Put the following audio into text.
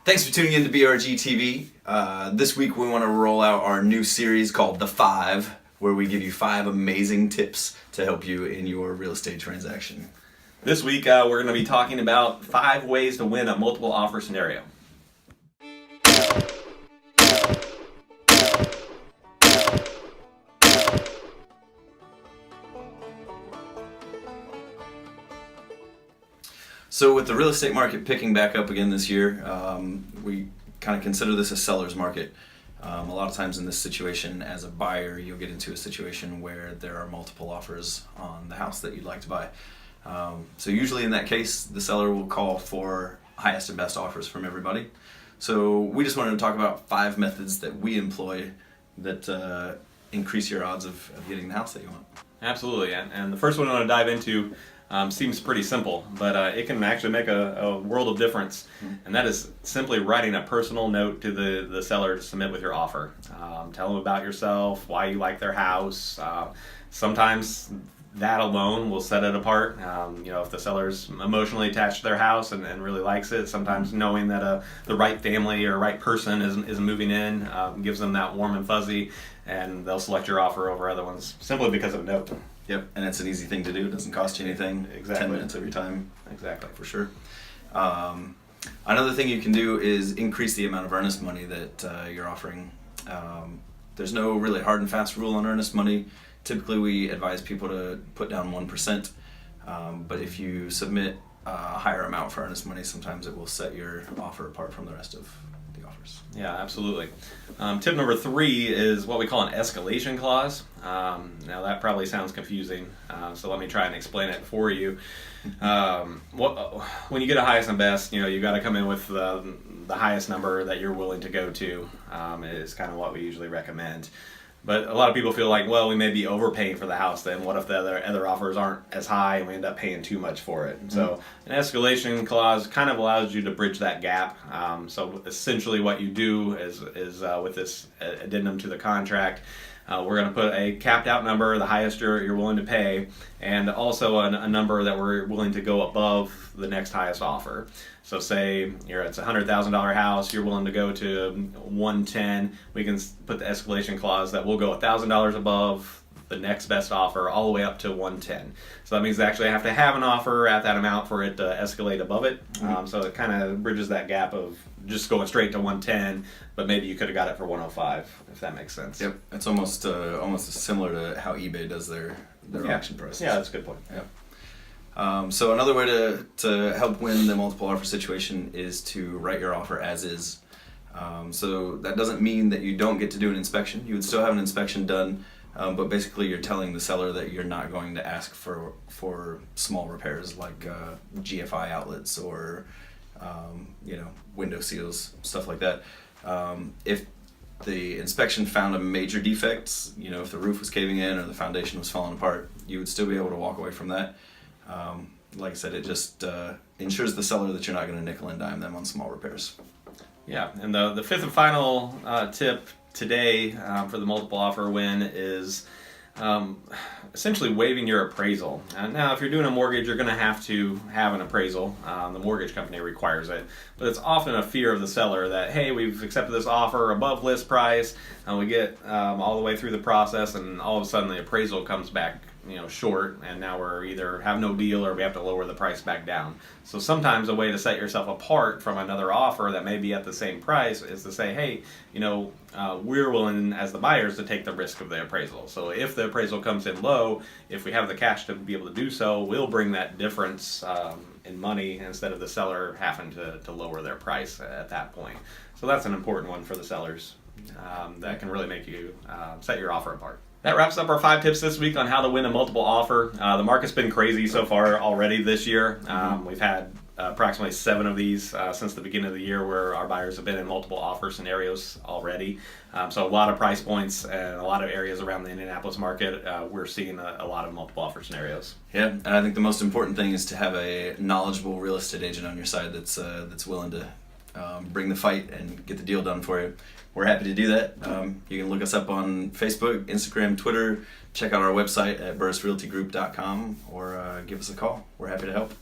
Thanks for tuning in to BRG TV. This week we want to roll out our new series called The Five, where we give you 5 amazing tips to help you in your real estate transaction. This week we're going to be talking about 5 ways to win a multiple offer scenario. So with the real estate market picking back up again this year, we kind of consider this a seller's market. A lot of times in this situation, as a buyer, you'll get into a situation where there are multiple offers on the house that you'd like to buy. So usually in that case, the seller will call for highest and best offers from everybody. So we just wanted to talk about 5 methods that we employ that increase your odds of getting the house that you want. Absolutely, and the first one I want to dive into seems pretty simple, but it can actually make a world of difference, and that is simply writing a personal note to the seller to submit with your offer. Tell them about yourself, why you like their house. Sometimes that alone will set it apart. If the seller's emotionally attached to their house and really likes it, sometimes knowing that the right family or right person is moving in gives them that warm and fuzzy, and they'll select your offer over other ones simply because of a note. Yep, and it's an easy thing to do. It doesn't cost you anything. Exactly. 10 minutes of your time. Exactly. For sure. Another thing you can do is increase the amount of earnest money that you're offering. There's no really hard and fast rule on earnest money. Typically we advise people to put down 1%, but if you submit a higher amount for earnest money, sometimes it will set your offer apart from the rest of the offers. Yeah, absolutely. Tip number 3 is what we call an escalation clause. Now that probably sounds confusing, so let me try and explain it for you. When you get a highest and best, you got to come in with the highest number that you're willing to go to. Is kind of what we usually recommend. But a lot of people feel like, well, we may be overpaying for the house then. What if the other offers aren't as high and we end up paying too much for it? So an escalation clause kind of allows you to bridge that gap. So essentially what you do is with this addendum to the contract, we're going to put a capped out number, the highest you're willing to pay, and also a number that we're willing to go above the next highest offer. So say it's a $100,000 house, you're willing to go to 110. We can put the escalation clause that we'll go $1,000 above the next best offer all the way up to 110. So that means they actually have to have an offer at that amount for it to escalate above it. So it kind of bridges that gap of just going straight to 110, but maybe you could have got it for 105, if that makes sense. Yep, it's almost similar to how eBay does their auction process. Yeah, that's a good point. Yep. So another way to help win the multiple offer situation is to write your offer as is. So that doesn't mean that you don't get to do an inspection. You would still have an inspection done, but basically you're telling the seller that you're not going to ask for small repairs like GFI outlets or window seals, stuff like that. If the inspection found a major defect, if the roof was caving in or the foundation was falling apart, you would still be able to walk away from that. Like I said, it just ensures the seller that you're not going to nickel and dime them on small repairs. Yeah, and the 5th and final tip today for the multiple offer win is essentially waiving your appraisal. Now, if you're doing a mortgage, you're going to have an appraisal. The mortgage company requires it, but it's often a fear of the seller that, hey, we've accepted this offer above list price, and we get all the way through the process, and all of a sudden the appraisal comes back short, and now we're either have no deal or we have to lower the price back down. So sometimes a way to set yourself apart from another offer that may be at the same price is to say, hey, we're willing as the buyers to take the risk of the appraisal. So if the appraisal comes in low, if we have the cash to be able to do so, we'll bring that difference in money instead of the seller having to lower their price at that point. So that's an important one for the sellers that can really make you set your offer apart. That wraps up our 5 tips this week on how to win a multiple offer. The market's been crazy so far already this year. We've had approximately 7 of these since the beginning of the year where our buyers have been in multiple offer scenarios already. So a lot of price points and a lot of areas around the Indianapolis market, we're seeing a lot of multiple offer scenarios. Yeah, and I think the most important thing is to have a knowledgeable real estate agent on your side that's willing to bring the fight and get the deal done for you. We're happy to do that. You can look us up on Facebook, Instagram, Twitter. Check out our website at burrisrealtygroup.com or give us a call. We're happy to help.